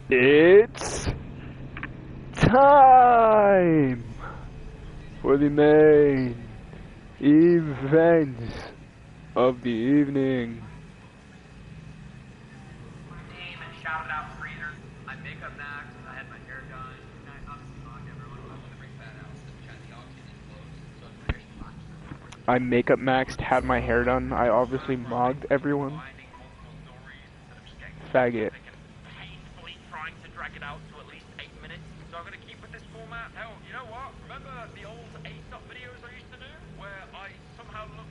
It's time for the main event of the evening. My name and shout it out for readers. I'm Makeup Max. I had my hair done. I obviously mocked everyone. I want to bring that out. The chat the auction is closed, so it's finished box. I makeup maxed, had my hair done. I obviously mogged everyone. Faggot. Painfully trying to drag it out to at least 8 minutes. So I'm going to keep with this format. Hell, you know what? Remember the old A-stop videos I used to do? Where I still somehow look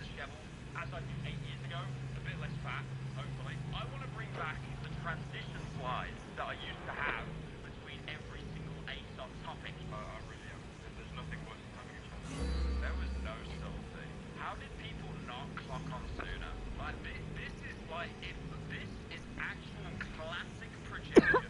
disheveled, as I did 8 years ago. A bit less fat, hopefully. I want to bring back the transition slides that I used to have between every single A-stop topic. I really am. There's nothing worse than having a transition. There was no subtlety. How did people not clock on sooner? Like, this is like, if this is actual classic projection.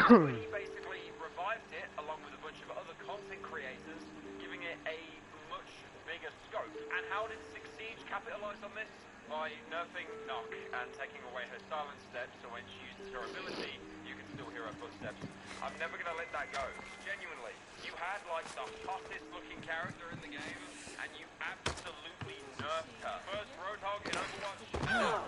He basically revived it along with a bunch of other content creators, giving it a much bigger scope. And how did Six Siege capitalize on this? By nerfing Nock and taking away her silent steps, so when she uses her ability, you can still hear her footsteps. I'm never gonna let that go. Genuinely. You had like the hottest looking character in the game, and you absolutely nerfed her. First Roadhog in Overwatch,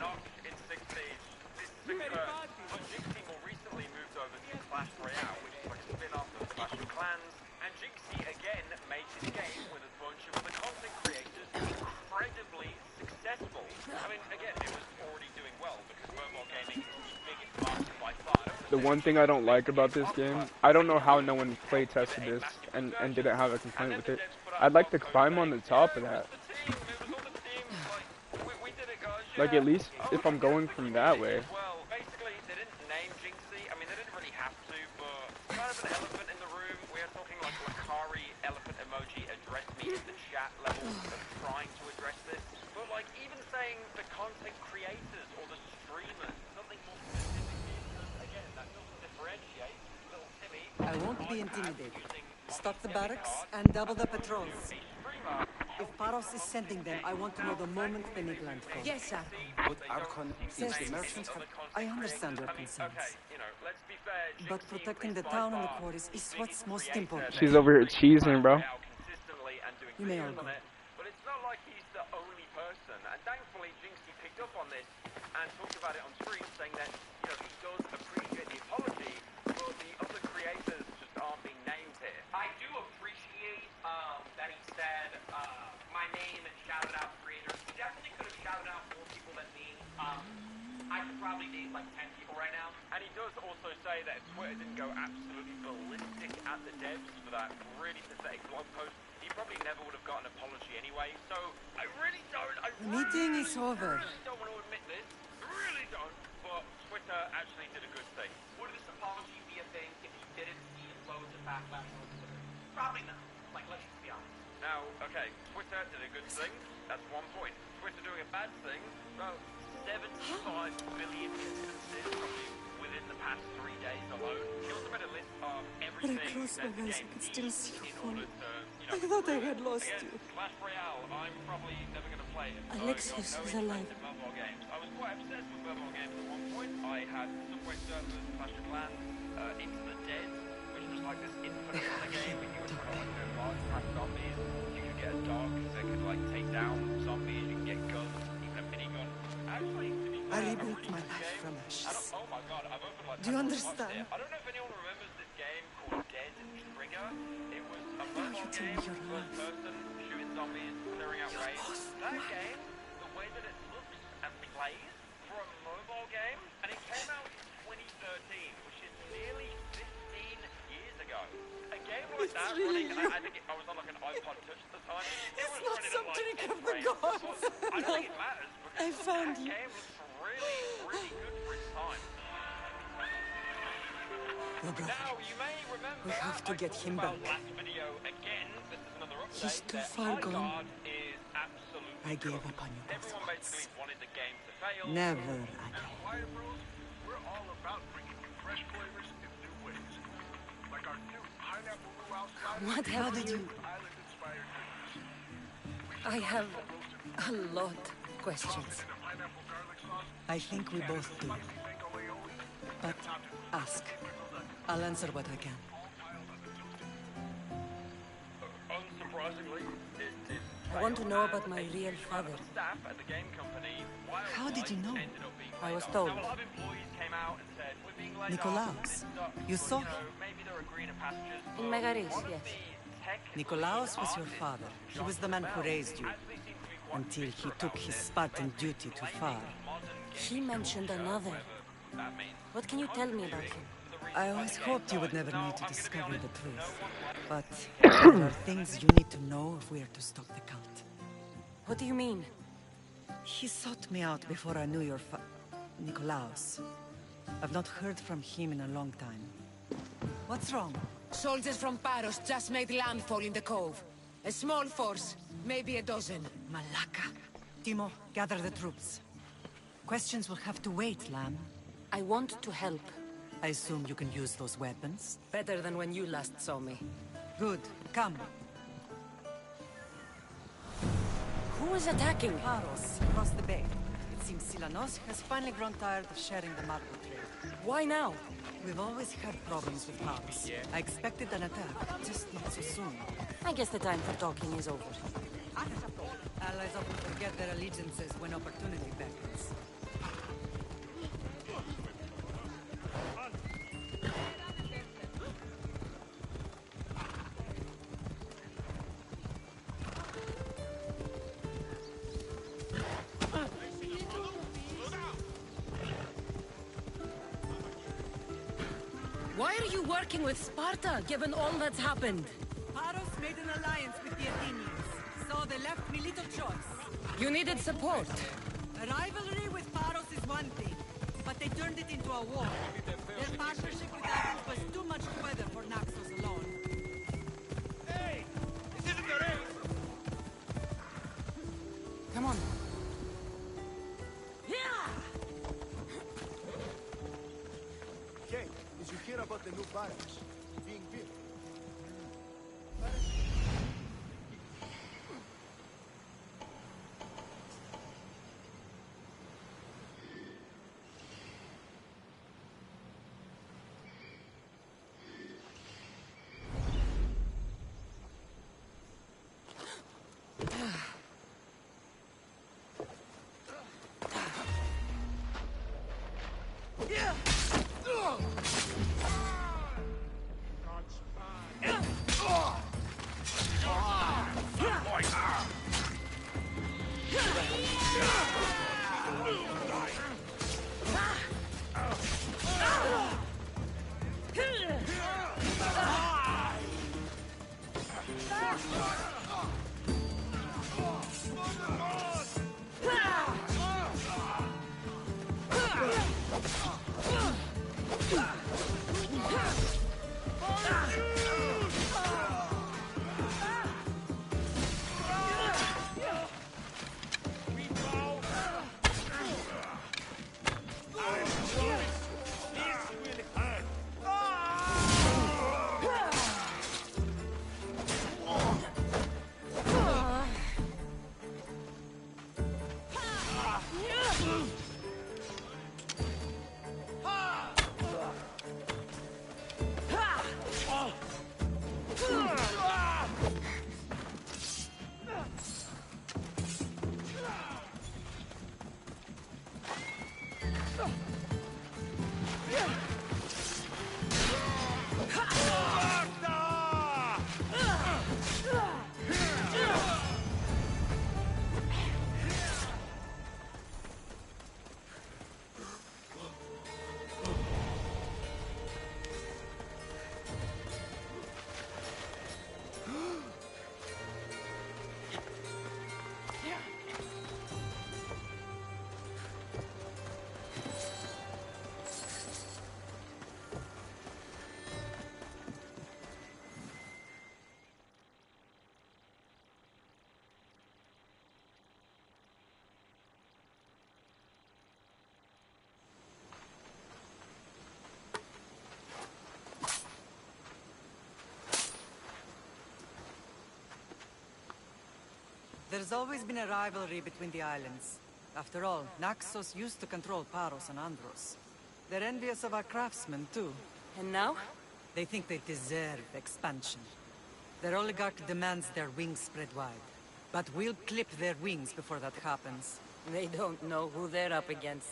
Nock in Six Siege. This is a curse. But Jinxie more recently moved over to Clash Royale, which is like a spin-off of Clash of Clans. And Jinxie again made this game with a bunch of other content creators incredibly successful. I mean, again, it was already doing well because mobile gaming is the biggest market by far. The one thing I don't like about this game, I don't know how no one play tested this and didn't have a complaint with it. I'd like to climb on the top of that. Like, at least if I'm going from that way. Well, basically, they didn't name Jinxie. I mean, they didn't really have to, but kind of an elephant in the room. We are talking like Lakari elephant emoji addressed me in the chat level of trying to address this. But like, even saying the content creators or the streamers, something more specific, again, that doesn't differentiate. Little Timmy. I won't be intimidated. Stop the barracks and double the patrols. If Paros is sending them, I want to know the moment they make landfall. Yes, sir. Would Archon teach the merchants have... I understand your concerns. Okay, you know, let's be fair. But protecting the town and the quarries is what's most important. She's over here cheesing, bro. You may all go. But it's not like he's the only person. And thankfully, Jinxie picked up on this and talked about it on stream, saying that, you know, he does appreciate the apology, but the other creators just aren't being named here. I do appreciate that he said my name and shouted out creators. He definitely could have shouted out more people than me. I could probably name like 10 people right now. And he does also say that if Twitter didn't go absolutely ballistic at the devs for that really pathetic blog post, he probably never would have gotten an apology anyway. So I really don't. The meeting is over. I really don't want to admit this. I really don't. But Twitter actually did a good thing. Would this apology be a thing if he didn't see loads of backlash on Twitter? Probably not. Like, let's just be honest. Now, okay, Twitter did a good thing. That's 1 point. Twitter doing a bad thing. Well, 75 billion instances probably within the past 3 days alone. Kills them at a list of everything When I close my eyes, I can still see your phone. I thought I had lost you. Clash Royale, I'm probably never going to play it. Alexis is alive. Mobile games. I was quite obsessed with mobile games at one point. I had Subway Surfers, Clash of Clans, Into the Dead, which was like this infinite game where you were trying to like do large pack zombies. You could get a dog that could like take crashes. Oh my god, I've opened like Do you 10 more spots understand? here. I don't know if anyone remembers this game called Dead Trigger. It was a mobile tell me game, your first person, shooting zombies, clearing out raids. That game, the way that it looks and plays for a mobile game, and it came out in 2013, which is nearly 15 years ago. A game like that really running, I think I was on like an iPod Touch at the time. It was not running some at like trick 10 of the frames. gods. I don't think it matters because I found that you. game looks really, really good for its time. Your brother. Now, you may remember We have to I get talked him about back. last video again. This is another update. He's too that far gone. iGuard is absolutely I gave cooked. up on you both Everyone once. basically wanted the game to fail. Never again. Quiet Bros, we're all about bringing you fresh flavors in new ways. Like our new pineapple luau sliders. What? How did you... Island-inspired goodness. I have a lot of questions. And a pineapple garlic sauce. I think we both do. Mango aioli. But ask. I'll answer what I can. Unsurprisingly, it I want to know about my real father. staff at the game company. How did you know? Ended up being I laid was off. told. Now, a lot of employees came out and said, "We're being laid Nikolaos. off. This sucks, You but, saw him? maybe there are greener pastures." In Megaris, One of yes. the tech Nikolaos was your artists, father. He was the man who raised you. actually seemed to be quite Until he bitter took about his it, Spartan duty too far. modern He mentioned another. that means. What can you tell me about him? I always hoped you would never need to discover the truth. But there are things you need to know if we are to stop the cult. What do you mean? He sought me out before I knew your Nikolaos. I've not heard from him in a long time. What's wrong? Soldiers from Paros just made landfall in the cove. A small force, maybe a dozen. Malaka. Timo, gather the troops. Questions will have to wait, Lamb. I want to help. I assume you can use those weapons? Better than when you last saw me. Good. Come. Who is attacking? Paros, across the bay. It seems Silanos has finally grown tired of sharing the marble trade. Why now? We've always had problems with Paros. I expected an attack, just not so soon. I guess the time for talking is over. Allies often forget their allegiances when opportunity beckons. Why are you working with Sparta, given all that's happened? Paros made an alliance with the Athenians, so they left me little choice. You needed support. A rivalry with Paros is one thing, but they turned it into a war. Their partnership with Athens was too much to weather for Naxos alone. Hey! This isn't the race! Come on. Kate, did you hear about the new barracks being built? God's There's always been a rivalry between the islands. After all, Naxos used to control Paros and Andros. They're envious of our craftsmen, too. And now? They think they deserve expansion. Their oligarch demands their wings spread wide. But we'll clip their wings before that happens. They don't know who they're up against.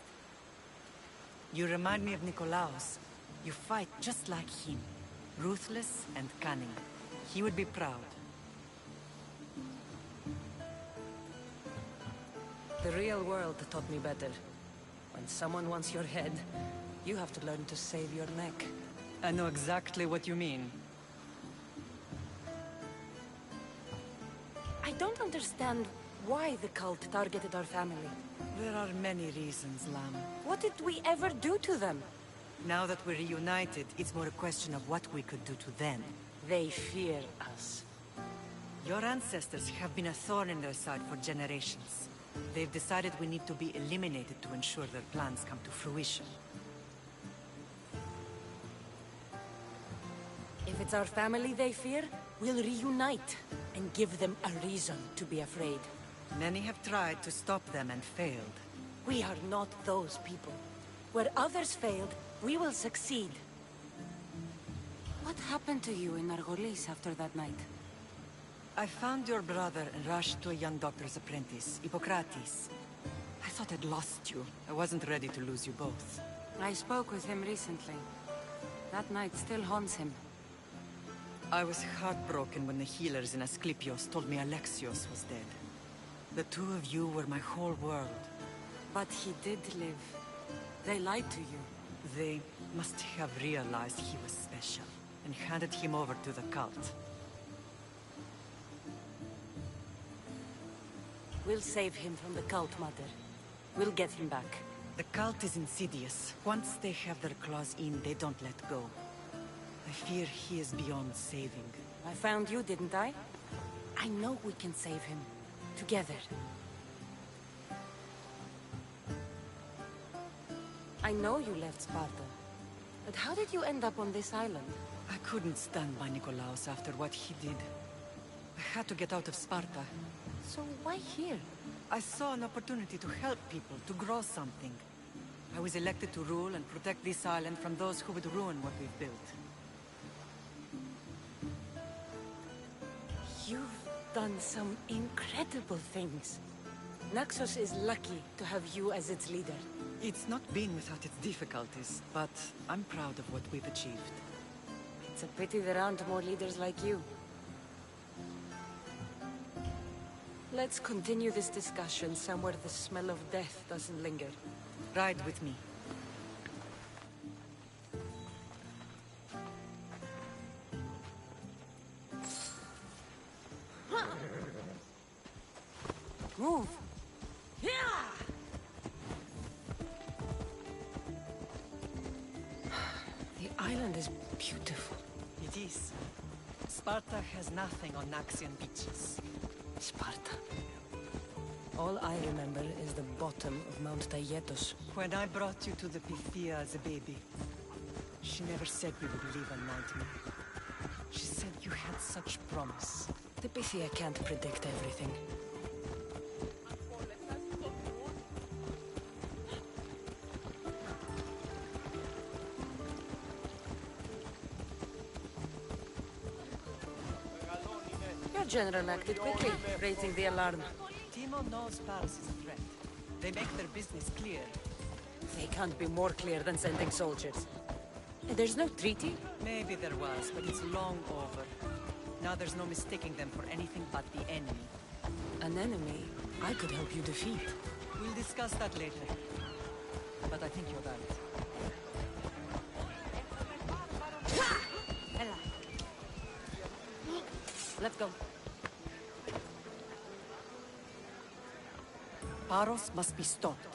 You remind me of Nikolaos. You fight just like him. Ruthless and cunning. He would be proud. The real world taught me better. When someone wants your head, you have to learn to save your neck. I know exactly what you mean. I don't understand why the cult targeted our family. There are many reasons, Lam. What did we ever do to them? Now that we're reunited, it's more a question of what we could do to them. They fear us. Your ancestors have been a thorn in their side for generations. They've decided we need to be eliminated to ensure their plans come to fruition. If it's our family they fear, we'll reunite and give them a reason to be afraid. Many have tried to stop them and failed. We are not those people. Where others failed, we will succeed. What happened to you in Argolis after that night? I found your brother and rushed to a young doctor's apprentice, Hippocrates. I thought I'd lost you. I wasn't ready to lose you both. I spoke with him recently. That night still haunts him. I was heartbroken when the healers in Asclepios told me Alexios was dead. The two of you were my whole world. But he did live. They lied to you. They must have realized he was special and handed him over to the cult. We'll save him from the cult, Mother. We'll get him back. The cult is insidious. Once they have their claws in, they don't let go. I fear he is beyond saving. I found you, didn't I? I know we can save him. Together. I know you left Sparta. But how did you end up on this island? I couldn't stand by Nikolaos after what he did. I had to get out of Sparta. So why here? I saw an opportunity to help people, to grow something. I was elected to rule and protect this island from those who would ruin what we've built. You've done some incredible things. Naxos is lucky to have you as its leader. It's not been without its difficulties, but I'm proud of what we've achieved. It's a pity there aren't more leaders like you. Let's continue this discussion somewhere the smell of death doesn't linger. Ride with me. Move! The island is beautiful. It is. Sparta has nothing on Naxian beaches. Sparta. All I remember is the bottom of Mount Taygetos. When I brought you to the Pythia as a baby, she never said we would live a nightmare. She said you had such promise. The Pythia can't predict everything. Your general acted quickly, raising the alarm. Timo knows Paris is a threat. They make their business clear. They can't be more clear than sending soldiers. There's no treaty? Maybe there was, but it's long over. Now there's no mistaking them for anything but the enemy. An enemy I could help you defeat. We'll discuss that later. But I think you're right. Let's go. Paros must be stopped.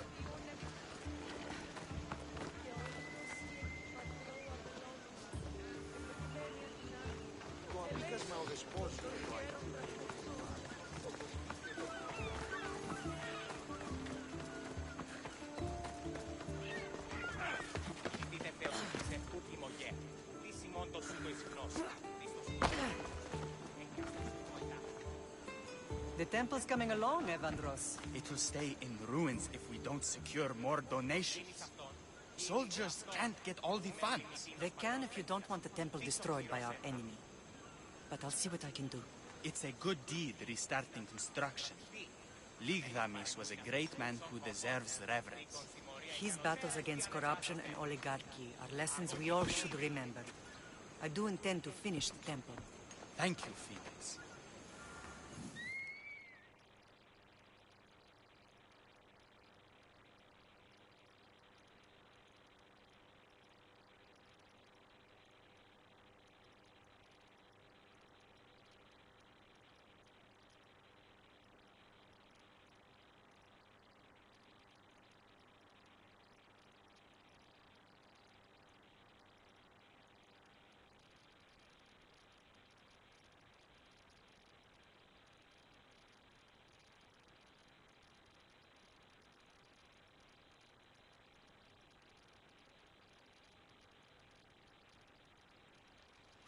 The temple's coming along, Evandros. It will stay in ruins if we don't secure more donations. Soldiers can't get all the funds. They can if you don't want the temple destroyed by our enemy. But I'll see what I can do. It's a good deed restarting construction. Ligdamis was a great man who deserves reverence. His battles against corruption and oligarchy are lessons we all should remember. I do intend to finish the temple. Thank you, Phoenix.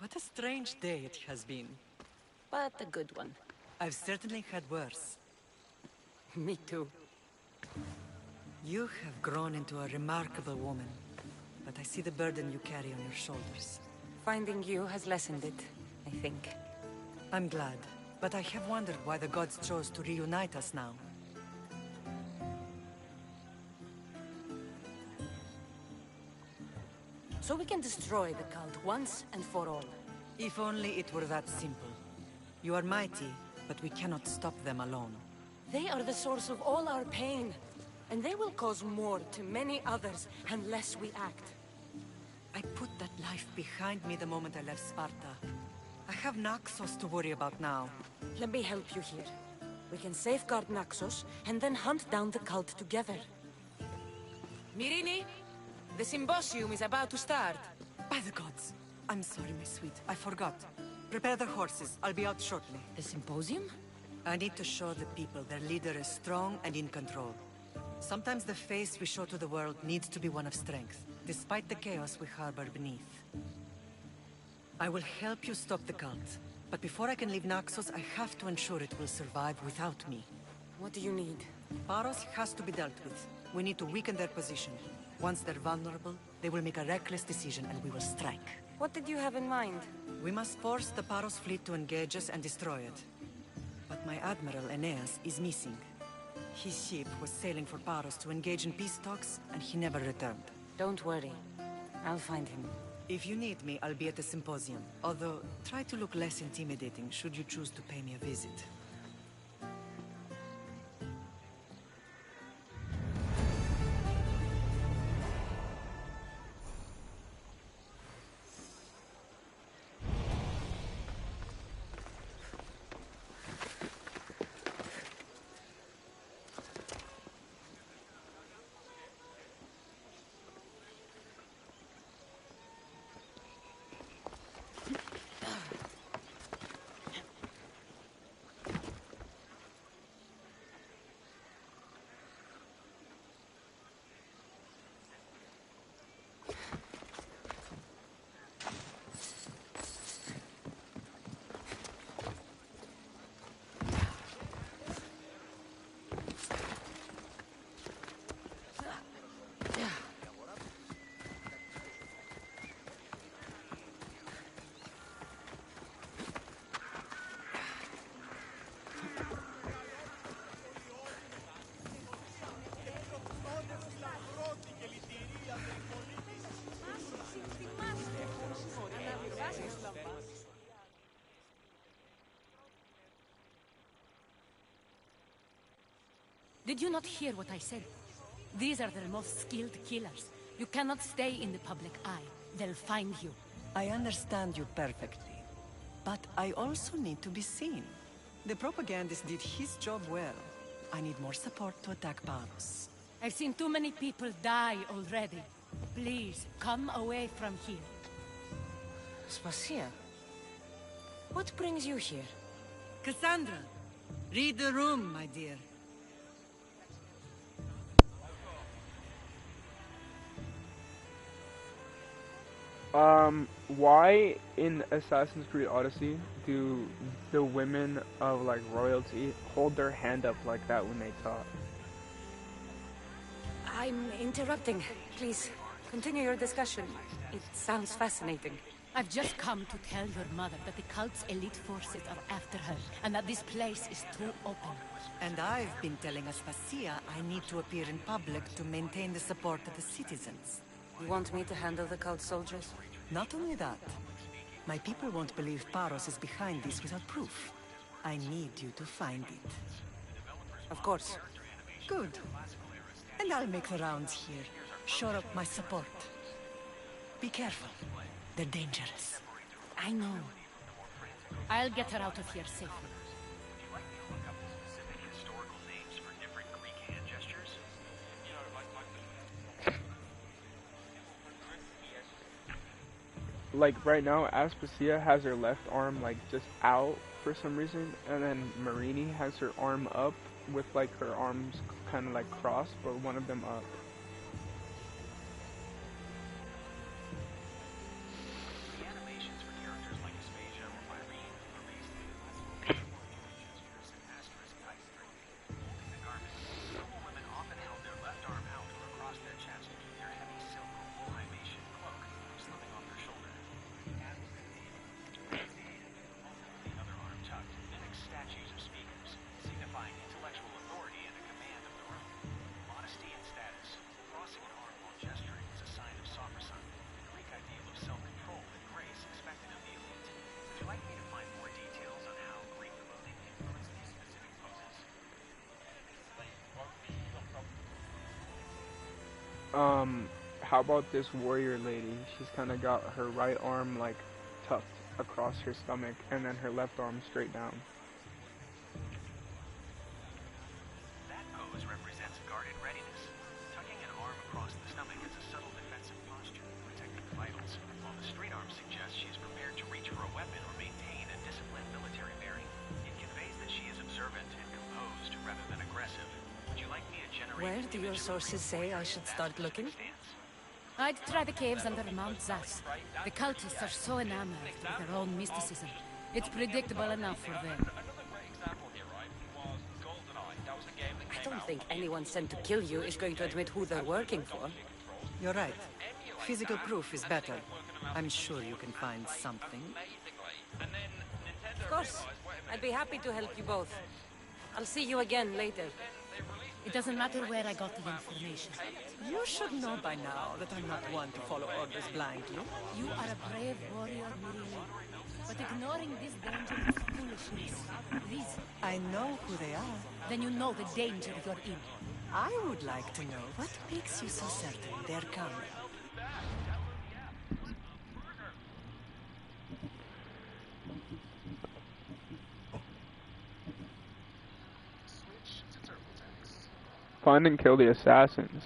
What a strange day it has been. But a good one. I've certainly had worse. Me too. You have grown into a remarkable woman, but I see the burden you carry on your shoulders. Finding you has lessened it, I think. I'm glad, but I have wondered why the gods chose to reunite us now. So we can destroy the cult once and for all. If only it were that simple. You are mighty, but we cannot stop them alone. They are the source of all our pain, and they will cause more to many others unless we act. I put that life behind me the moment I left Sparta. I have Naxos to worry about now. Let me help you here. We can safeguard Naxos, and then hunt down the cult together. Mirini, the symposium is about to start. By the gods! I'm sorry, my sweet. I forgot. Prepare the horses. I'll be out shortly. The symposium? I need to show the people their leader is strong and in control. Sometimes the face we show to the world needs to be one of strength, despite the chaos we harbor beneath. I will help you stop the cult, but before I can leave Naxos, I have to ensure it will survive without me. What do you need? Paros has to be dealt with. We need to weaken their position. Once they're vulnerable, they will make a reckless decision and we will strike. What did you have in mind? We must force the Paros fleet to engage us and destroy it. But my admiral, Aeneas, is missing. His ship was sailing for Paros to engage in peace talks, and he never returned. Don't worry. I'll find him. If you need me, I'll be at the symposium. Although, try to look less intimidating should you choose to pay me a visit. Did you not hear what I said? These are the most skilled killers. You cannot stay in the public eye. They'll find you. I understand you perfectly. But I also need to be seen. The propagandist did his job well. I need more support to attack Paros. I've seen too many people die already. Please, come away from here. Spacia. What brings you here? Cassandra! Read the room, my dear. Why in Assassin's Creed Odyssey do the women of like royalty hold their hand up like that when they talk? I'm interrupting. Please, continue your discussion. It sounds fascinating. I've just come to tell your mother that the cult's elite forces are after her, and that this place is too open. And I've been telling Aspasia I need to appear in public to maintain the support of the citizens. You want me to handle the cult soldiers? Not only that, my people won't believe Paros is behind this without proof. I need you to find it. Of course. Good. And I'll make the rounds here. Shore up my support. Be careful. They're dangerous. I know. I'll get her out of here safely. Like right now, Aspasia has her left arm like just out for some reason, and then Marini has her arm up with like her arms kind of like crossed, but one of them up. How about this warrior lady? She's kind of got her right arm like tucked across her stomach, and then her left arm straight down. That pose represents guarded readiness. Tucking an arm across the stomach is a subtle defensive posture, protecting the vitals, while the straight arm suggests she is prepared to reach for a weapon or maintain a disciplined military bearing. It conveys that she is observant and composed rather than aggressive. Would you like me to generate... Where do your sources say I should start looking? I'd try the caves under Mount Zas. The cultists are so enamored with their own mysticism. It's predictable enough for them. I don't think anyone sent to kill you is going to admit who they're working for. You're right. Physical proof is better. I'm sure you can find something. Of course. I'd be happy to help you both. I'll see you again later. It doesn't matter where I got the information. You should know by now that I'm not one to follow orders blindly. You are a brave warrior, Miriam. But ignoring this danger is foolishness. Reason. I know who they are. Then you know the danger you're in. I would like to know what makes you so certain they're coming. Find and kill the assassins.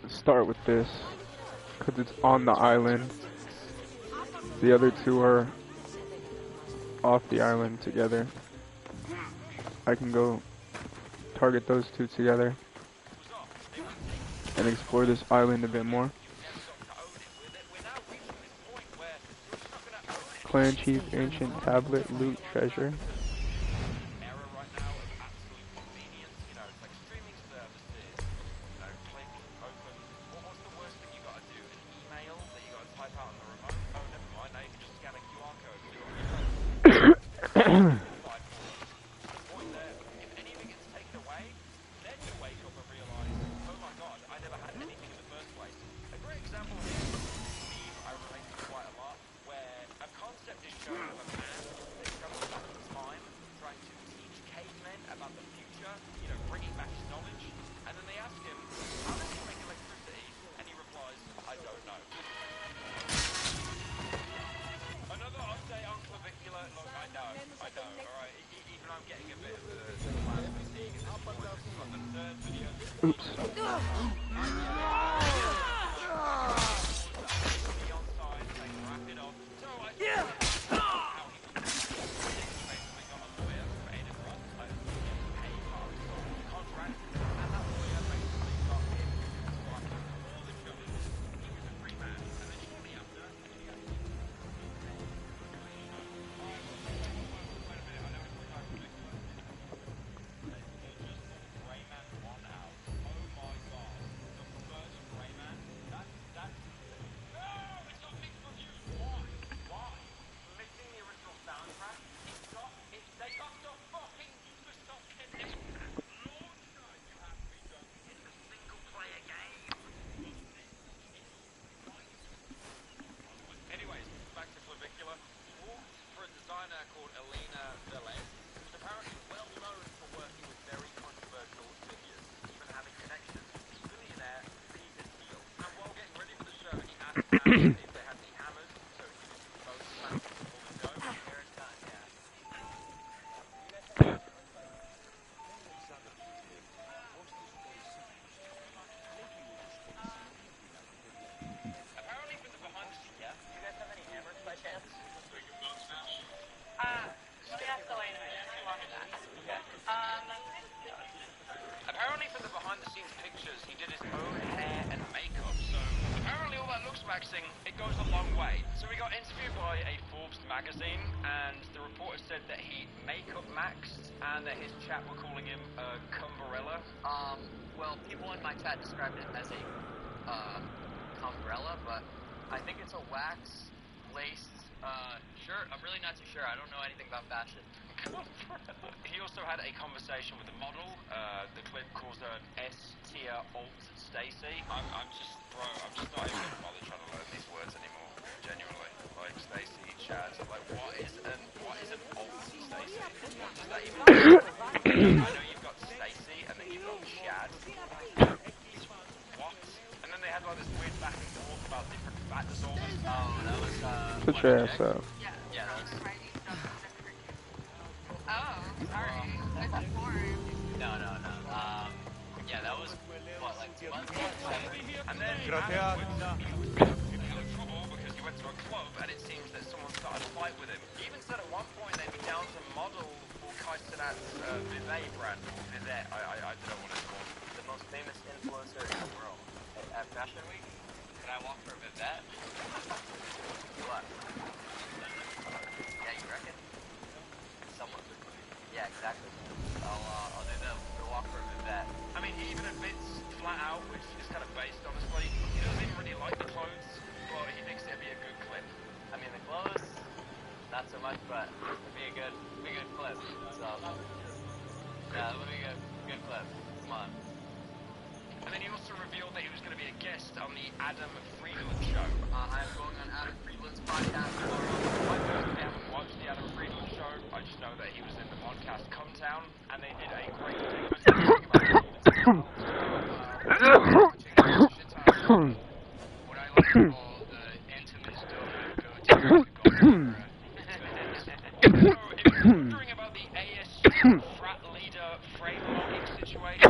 Let's start with this, because it's on the island. The other two are off the island together. I can go target those two together and explore this island a bit more. Clan Chief, Ancient Tablet, Loot, Treasure. Oops. Apparently from the behind-the-scenes pictures, he did his own hair and makeup, so apparently all that looks maxing, it goes a long way. So we got interviewed by a Forbes magazine, and the reporter said that he makeup maxed, and that his chat were calling him Cumberella. Well, people in my chat described it as a, Cumbrella, but I think it's a wax, laced, shirt. I'm really not too sure. I don't know anything about fashion. He also had a conversation with a model. The clip calls her S-tier alt Stacy. I'm just not even gonna bother trying to learn these words anymore. Genuinely, like Stacy, Chaz. Like, what is an alt Stacy? What does that even mean? I know you've got Stacy, and then you've got Chad. What? And then they had like this weird back and forth about different fat disorders. Oh, that was Put your ass up. yeah, that was. No. Yeah, that was what, like 2 months ago? And then afterwards, he got in trouble because he went to a club and it seems that someone started a fight with him. He even said at one point they'd be down to model for Kaisenat's Vivet brand. Vivet, I don't know what it's called. The most famous influencer in the world. At Fashion Week, can I walk for a Vivet? What? Yeah, you reckon? Someone. Yeah, exactly. I'll do them. We'll walk for a Vivet. I mean, he even admits flat out, which is kind of based, honestly. He doesn't even really like the clothes, but he thinks it'd be a good clip. I mean, the clothes, not so much, but it'd be a good clip. So, yeah, it would be a good clip. Come on. And then he also revealed that he was going to be a guest on the Adam Friedland show. I'm going on Adam Friedland's podcast tomorrow. I personally haven't watched the Adam Friedland show. I just know that he was in the podcast Come Town, and they did a great thing. What I like to call the intimate go-to. So, if you're wondering about the ASU frat leader frame logging situation,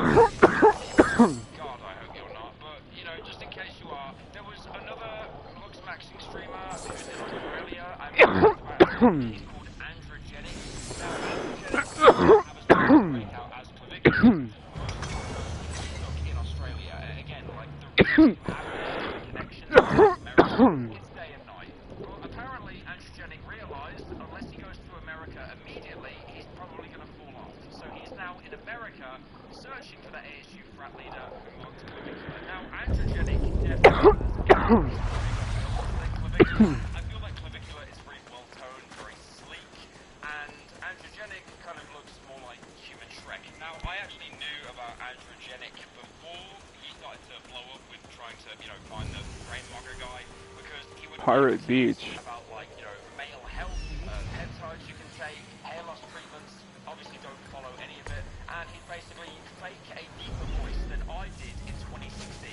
God, I hope you're not, but, you know, just in case you are, there was another Lux Maxing streamer who was in Australia. He's called Androgenic. Now, Androgenic have out as Claviculus. In Australia, again, like the connection to America, it's day and night. Well, apparently, Androgenic realised that unless he goes to America immediately, he's probably going to fall off. So he's now in America, searching for the ASU frat leader who logged Clavicular. Now, Androgenic definitely I feel like Clavicular is very well-toned, very sleek, and Androgenic kind of looks more like human Shrek. Now, I actually knew about Androgenic before he started to blow up with trying to, you know, find the brain logger guy, because he would Pirate Beach. about, like, you know, male health, peptides you can take, hair loss treatments. Obviously don't follow any of it, and he'd basically fake a deeper voice than I did in 2016.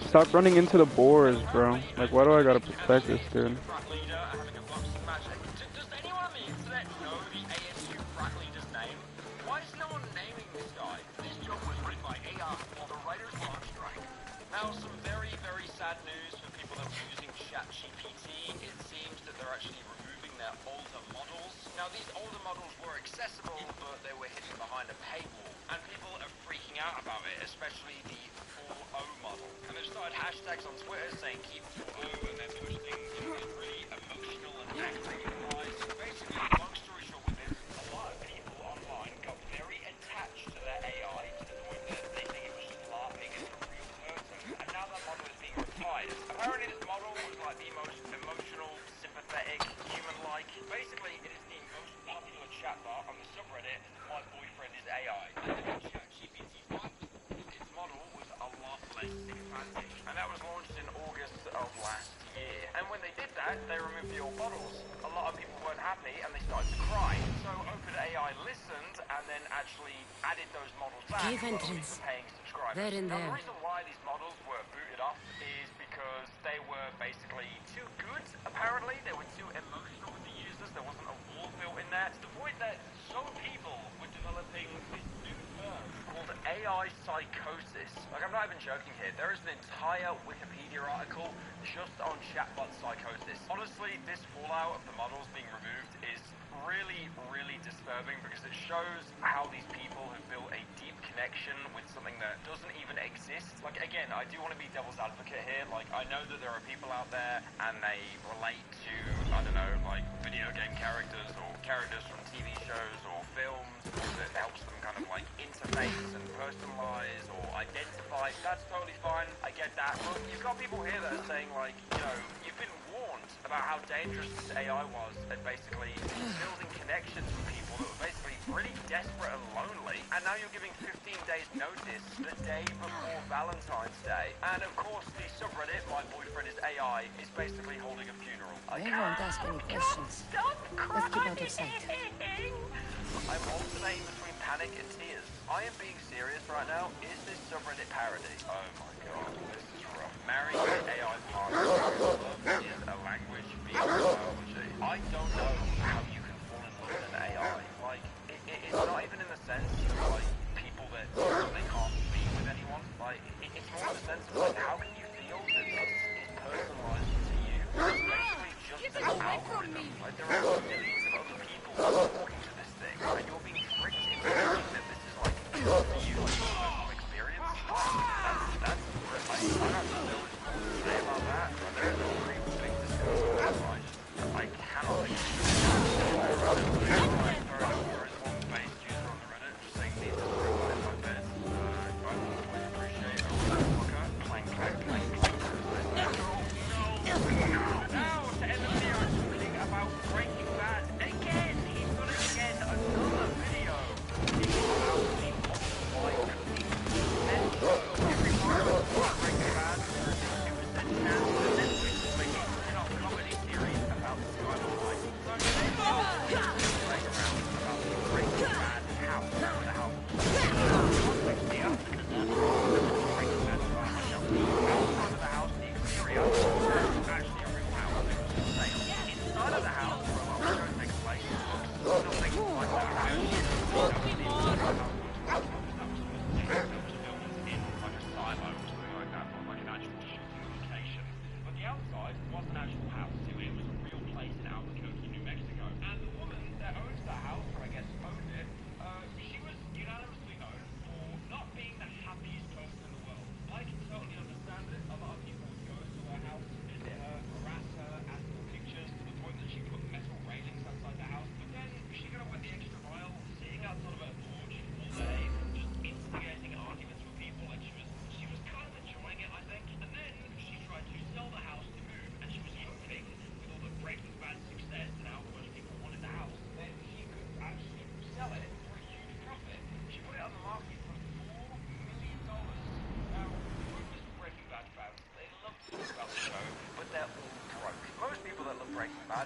Stop running into the boars, bro. Like, why do I gotta protect this dude? Frat leader having a boxing match. Does anyone on the internet know the ASU frat leader's name? Why is no one naming this guy? This joke was written by AI while the writers were on strike. Now, some very, very sad news for people that were using ChatGPT. It seems that they're actually removing their older models. Now, these older models were accessible, but they were hidden behind a paywall. And people are freaking out about it, especially the full O model. And they've started hashtags on Twitter saying keep full O, and they're posting these really emotional and angry replies. Basically, long story short with this, a lot of people online got very attached to their AI to the point that they think it was just laughing at a real person. And now that model is being retired. Apparently this model was like the most emotional, sympathetic, human-like. Basically, it is the most popular chatbot on the subreddit, My Boyfriend is AI. ChatGPT 5, its model was a lot less sympathetic. And that was launched in August of last year. And when they did that, they removed the old models. A lot of people weren't happy and they started to cry. So OpenAI listened and then actually added those models back Cave for entrance. paying subscribers. They're in Now, there. the reason why these models were booted off is because they were basically too good, apparently. They were too emotional with the users. There wasn't a wall built in there, to the point that some people were developing this new term called AI psychosis. Like, I'm not even joking here. There is an entire Wikipedia article just on chatbot psychosis. Honestly, this fallout of the models being removed is really, really disturbing because it shows how these people have built a deep connection with something that doesn't even exist. Like, again, I do want to be devil's advocate here. Like, I know that there are people out there and they relate to, I don't know, like video game characters or characters from TV shows or films that helps them kind of like interface and personalize or identify. That's totally fine. I get that. But you've got people here that are saying like, you know, you've been warned about how dangerous this AI was at basically building connections with people that were basically pretty desperate and lonely. And now you're giving 15 days notice the day before Valentine's Day. And of course, the subreddit, My Boyfriend is AI, is basically holding a funeral. They won't ask any questions. Let's keep out of sight. I'm alternating between panic and tears. I am being serious right now. Is this subreddit parody? Oh my god, this is rough. Marrying an AI partner is a language beyond biology. I don't know how you can fall in love with an AI. Like, it's not even in the sense of like people that they can't be with anyone. Like, it's more in the sense of like, how can you feel that this is personalized to you? It's basically just an algorithm. Like, there are millions of other people talking to this thing, and you're being tricked into thinking that this is like for you, like a personal experience. That's I don't know what to say about that, but there's a pretty big discussion. I cannot think of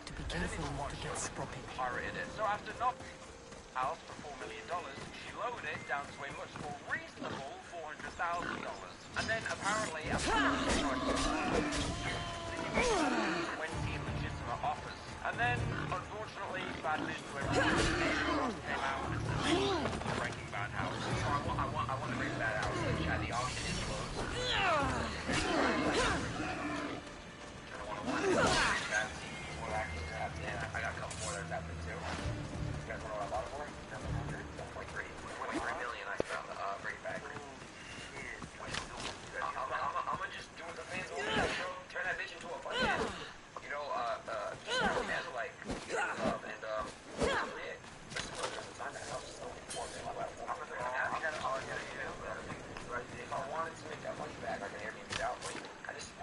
To be careful not to get spotted. pirated it. So after not house for $4 million, she lowered it down to a much more reasonable $400,000. And then apparently, 20 legitimate offers. And then, unfortunately, bad news to everyone. Came out and said the Breaking Bad house. So I want to Breaking Bad house. Chad, the auction is closed. I got a couple more that's happening too. You guys want to know what I bought it for? 1.3. 1.3 million I found the Breaking Bad. I'm gonna just do what the fans want me to do. Turn that bitch into a fucking, you know, fans are like, love and, yeah. There's a time that house is so important in my life. I'm gonna say, if I wanted to make that money back, I can Airbnb it out.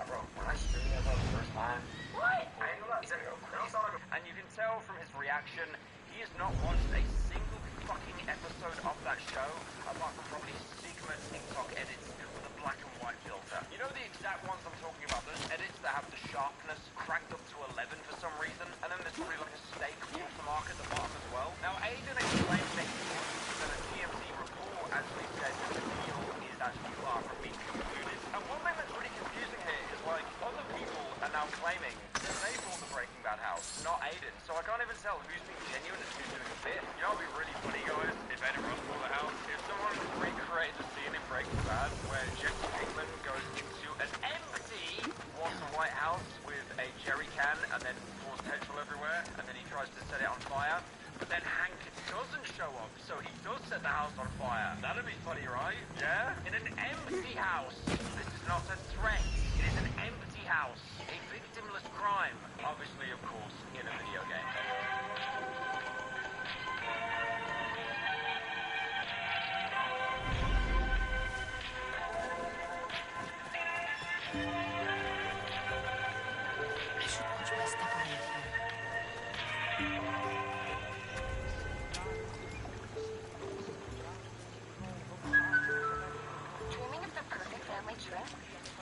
Bro, when I streamed that the first time, what? I ain't gonna lie, and you can tell from his reaction, he has not watched a single fucking episode of that show, apart from probably secret TikTok edits with a black and white filter. You know the exact ones I'm talking about, those edits that have the sharpness cranked up to 11 for some reason, and then there's probably like a steak watermark at the bottom as well. Now, Aiden explained that he wants that a TMZ report actually said that the deal is actually far from being concluded. And one thing that's really confusing here is like, other people are now claiming that they bought the Breaking Bad house, not Aiden. So I can't even tell who's being genuine and who's doing a bit. You know, it'd be really funny, guys, if Aiden Ross bought the house. If someone recreated the scene in Breaking Bad where Jesse Pinkman goes into an empty Walter White house with a jerry can and then pours petrol everywhere, and then he tries to set it on fire. But then Hank doesn't show up, so he does set the house on fire. That'd be funny, right? Yeah? In an empty house. This is not a threat. It is an empty house. A victimless crime. Obviously, of course, in a video game. I should watch my step around here. Dreaming of the perfect family trip?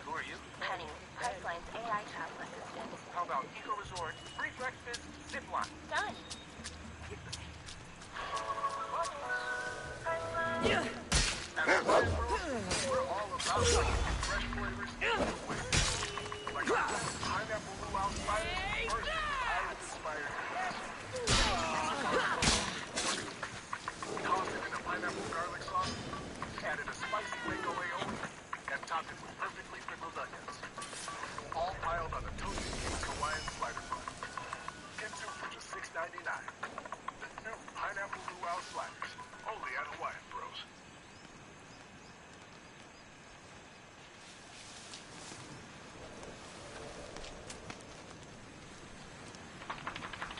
Who are you? Penny, Pipeline's AI travel assistant. How about Eco Resort, free breakfast, zip line? Done. We're all about fresh flavors in the way. Like our pineapple luau sliders, first island-inspired. Tossed it in a pineapple garlic sauce, added a spicy mango aioli, and topped it with perfectly pickled onions. All piled on a toasted King's Hawaiian slider bun. Get two for just $6.99. The new pineapple luau sliders, only at Hawaiian Bros.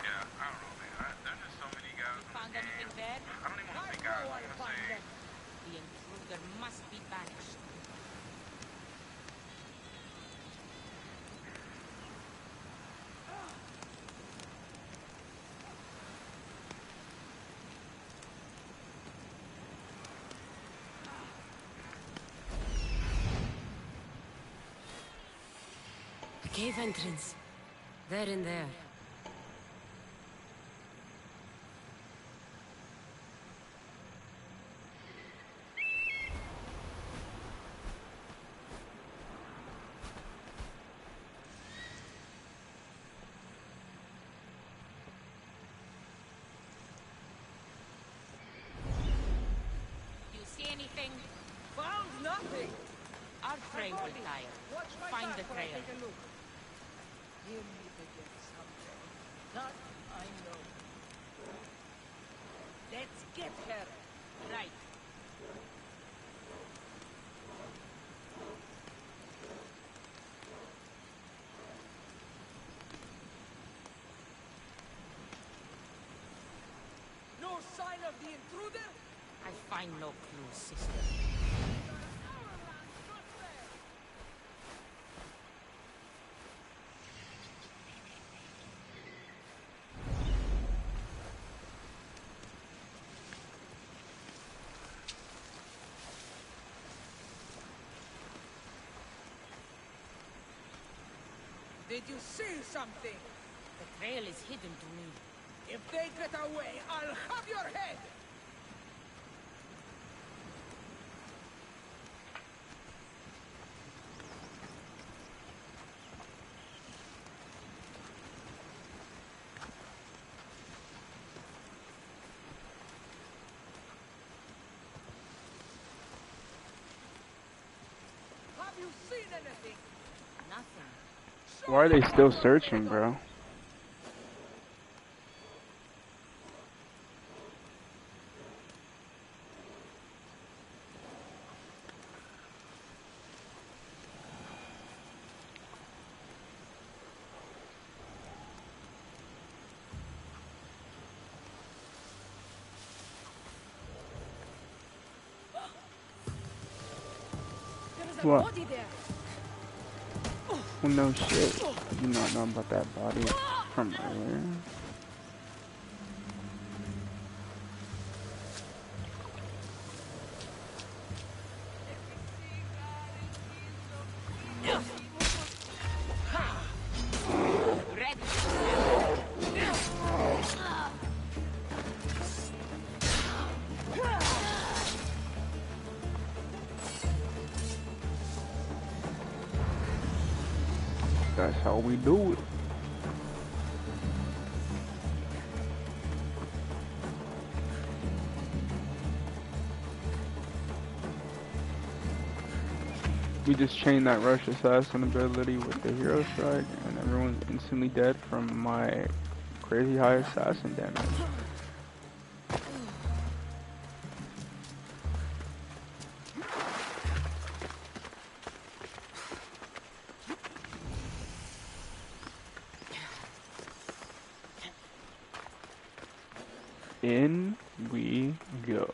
Yeah, I don't know, man. There's just so many guys. Found anything there? I don't even want to say guys. I'm gonna say. The intruder must be banished. The cave entrance. They're in there. You see anything? Found nothing. Our prey will tire. Find the trail. Give me to get something. That I know. Let's get her. Right. No sign of the intruder? I find no clues, sister. Did you see something? The trail is hidden to me. If they get away, I'll have your head! Have you seen anything? Nothing. Why are they still searching, bro? There is a What? body there. Well, no shit. You not know about that body from earlier? That's how we do it. We just chained that rush assassin ability with the hero strike, and everyone's instantly dead from my crazy high assassin damage. In we go.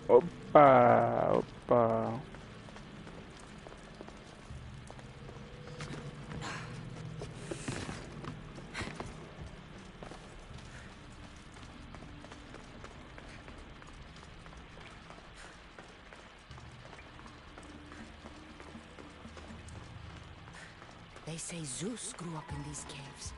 Opa, opa. They say Zeus grew up in these caves.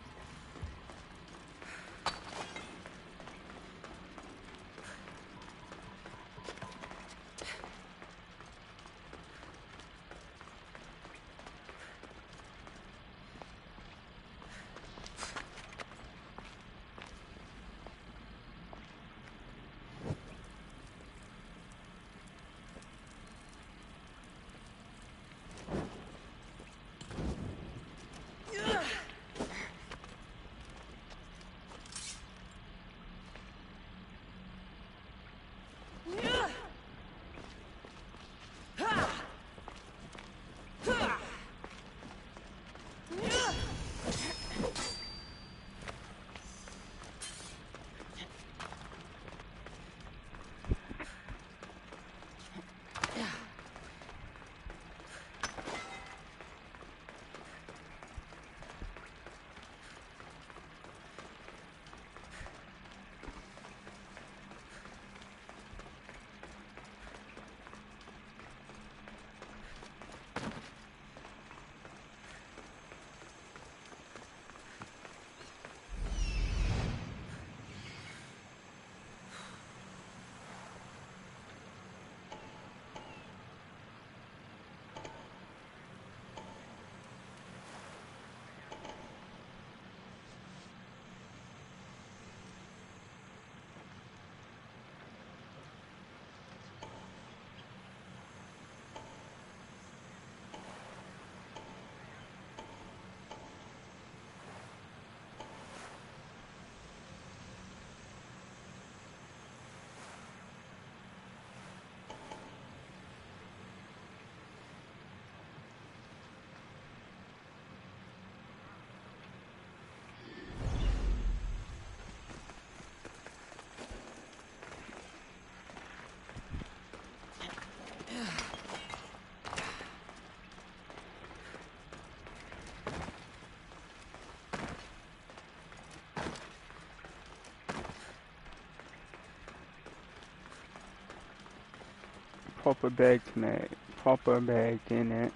Pop a bag tonight. Pop a bag in it.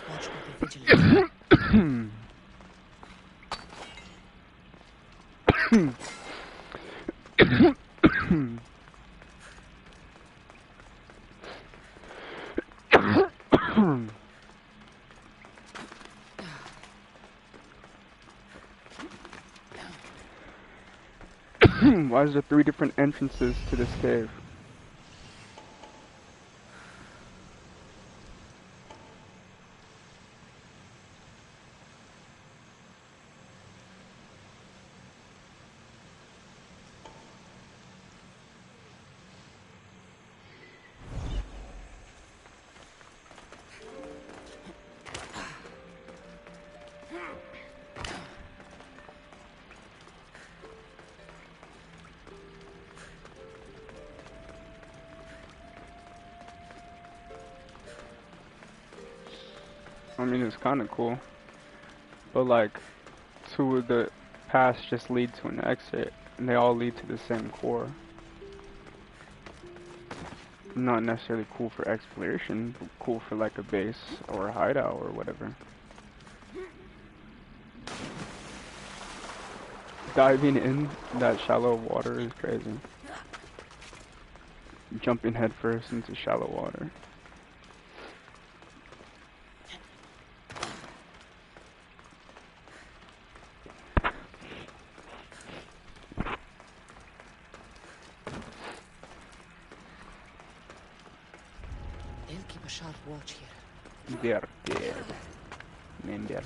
Watch will be vigilant. Why is there 3 different entrances to this cave? I mean, it's kind of cool, but like, 2 of the paths just lead to an exit, and they all lead to the same core. Not necessarily cool for exploration, but cool for like a base or a hideout or whatever. Diving in that shallow water is crazy. Jumping headfirst into shallow water. They'll keep a sharp watch here. They're dead. Man, dead.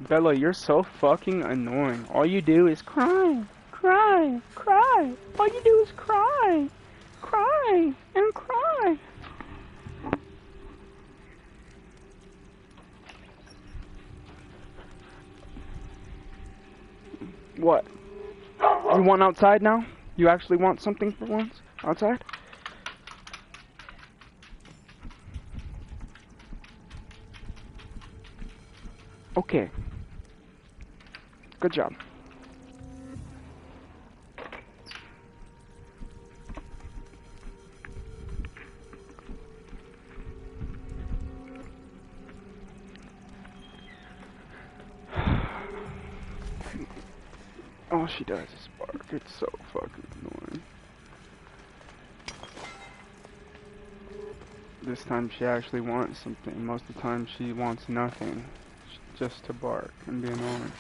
Bella, you're so fucking annoying. All you do is cry, cry, cry. All you do is cry, cry, and cry. What? You want outside now? You actually want something for once? Outside? Okay. Good job. All she does is bark. It's so fucking annoying. This time she actually wants something. Most of the time she wants nothing. Just to bark and be annoying.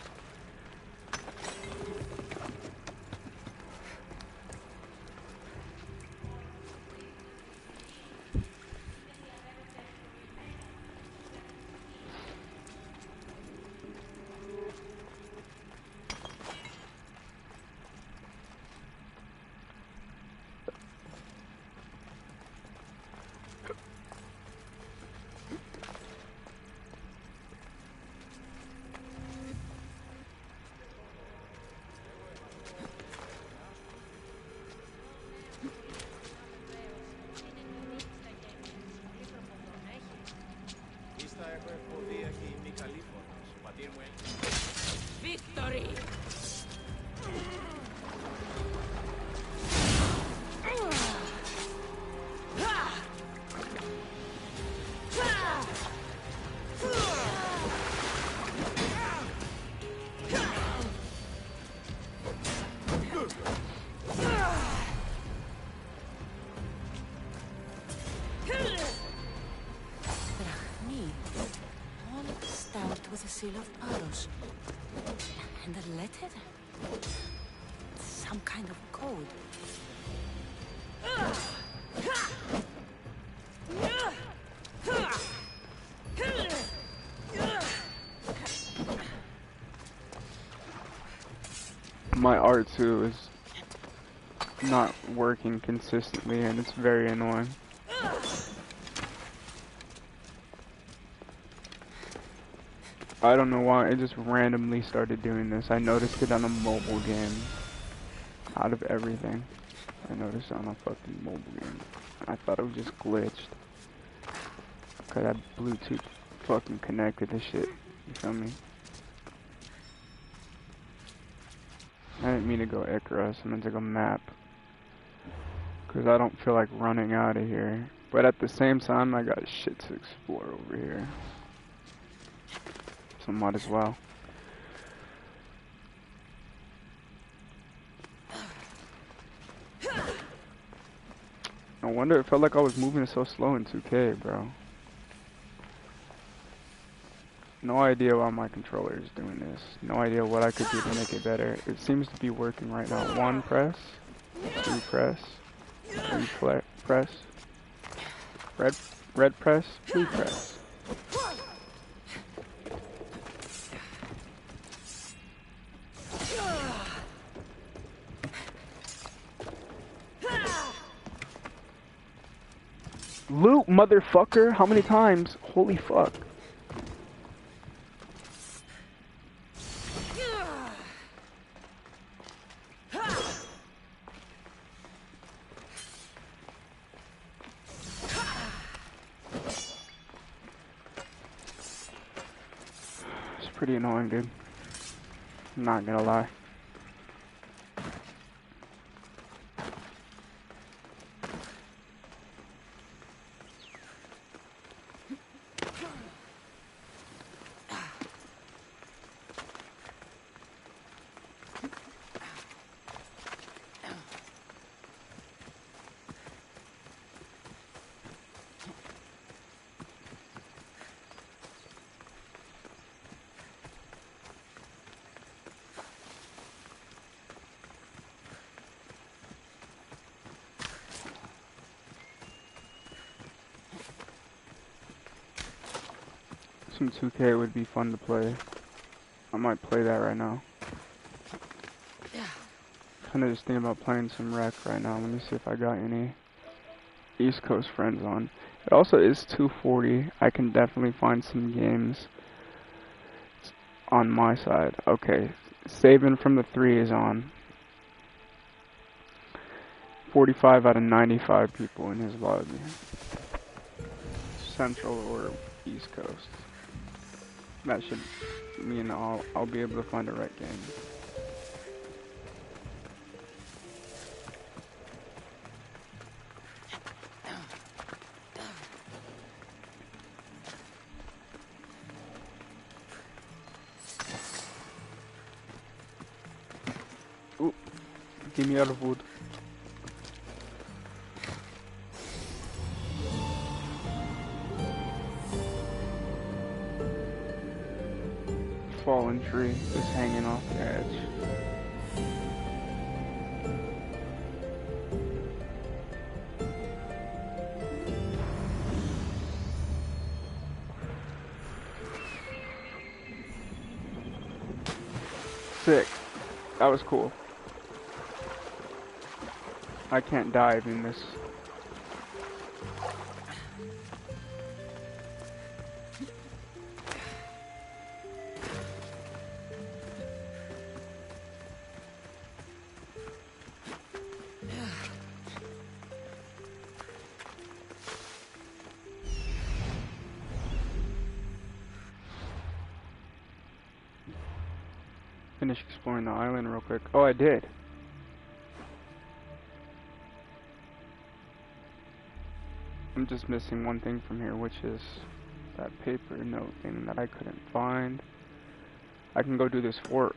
Victory! All stamped with a seal of Paros. And a letter? Some kind of code. My R2 is not working consistently and it's very annoying. I don't know why, it just randomly started doing this. I noticed it on a mobile game. Out of everything. I noticed it on a fucking mobile game. I thought it was just glitched. Cause I Bluetooth fucking connected to shit. You feel me? I didn't mean to go Icarus, I meant to go map. Cause I don't feel like running out of here. But at the same time, I got shit to explore over here. So might as well. I wonder, it felt like I was moving so slow in 2K, bro. No idea why my controller is doing this. No idea what I could do to make it better. It seems to be working right now. 1 press, 2 press, 3 press, red press, blue press. Loot, motherfucker! How many times? Holy fuck. It's pretty annoying, dude. I'm not gonna lie. Some 2K would be fun to play. I might play that right now. Kinda just thinking about playing some rec right now. Let me see if I got any East Coast friends on. It also is 2:40. I can definitely find some games on my side. Okay, saving from the 3 is on. 45 out of 95 people in his lobby. Central or East Coast. That should mean I'll be able to find the right game. Ooh, give me out of wood. Fallen tree is hanging off the edge. Sick. That was cool. I can't dive in this. Finish exploring the island real quick. Oh, I did. I'm just missing one thing from here, which is that paper note thing that I couldn't find. I can go do this fort.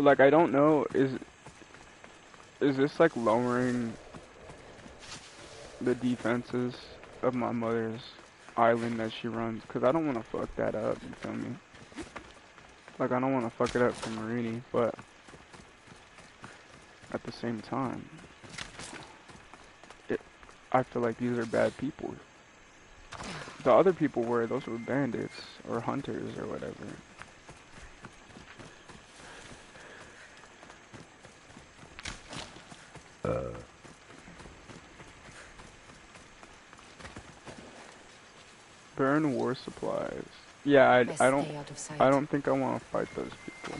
Like, I don't know, is this like lowering the defenses of my mother's island that she runs? Cause I don't want to fuck that up, you feel me? Like, I don't want to fuck it up for Marini, but at the same time, I feel like these are bad people. The other people those were bandits or hunters or whatever. Burn war supplies. Yeah, I don't think I want to fight those people.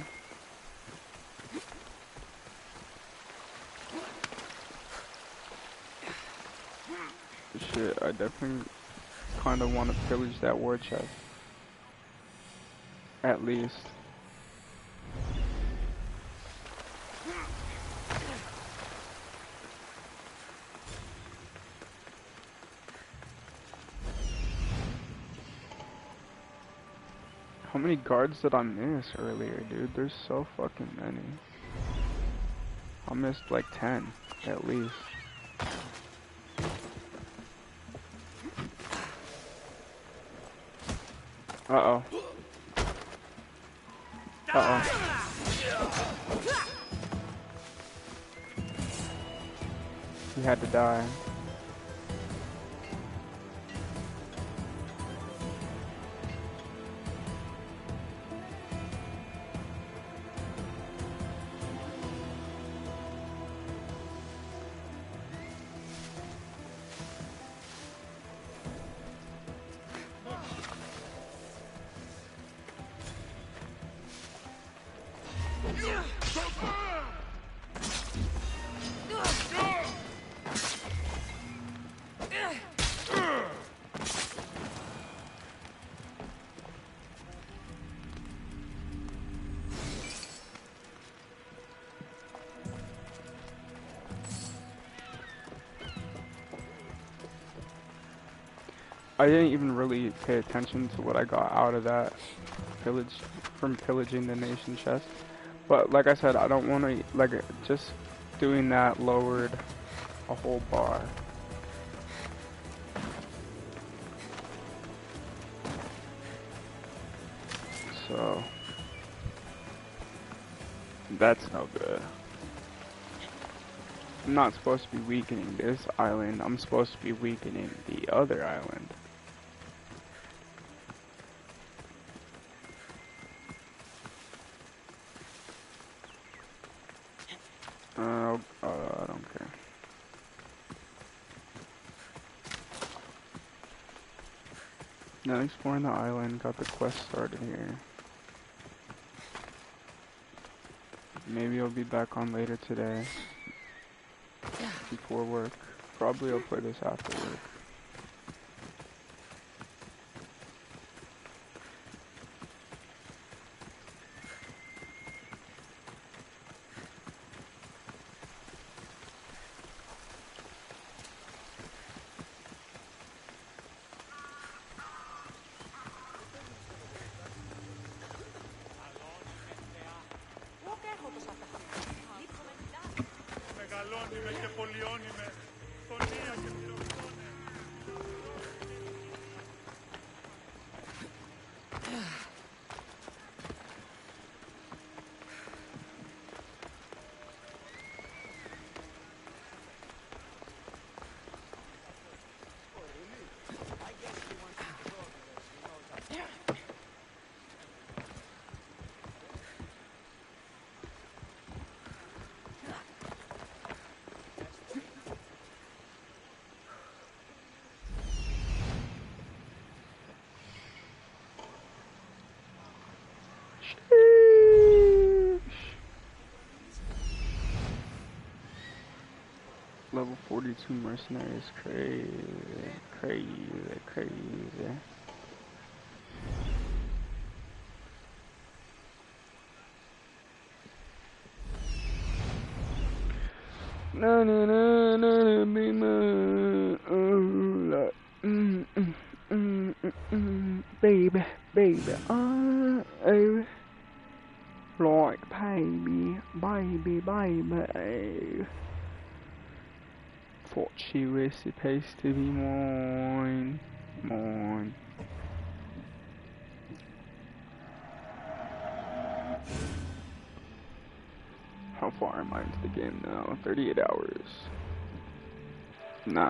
Shit, I definitely kind of want to pillage that war chest. At least. How many guards did I miss earlier, dude? There's so fucking many. I missed like 10, at least. Uh-oh. Uh-oh. He had to die. I didn't even really pay attention to what I got out of that from pillaging the nation chest. But like I said, I don't want to, like, just doing that lowered a whole bar. So, that's no good. I'm not supposed to be weakening this island, I'm supposed to be weakening the other island. I don't care. Now exploring the island, got the quest started here. Maybe I'll be back on later today. Before work. Probably I'll play this after work. Level 42 mercenaries, crazy. Na na na na be my baby, baby, baby. like baby, baby, baby. Thought she was supposed to be mine, mine. How far am I into the game now? 38 hours.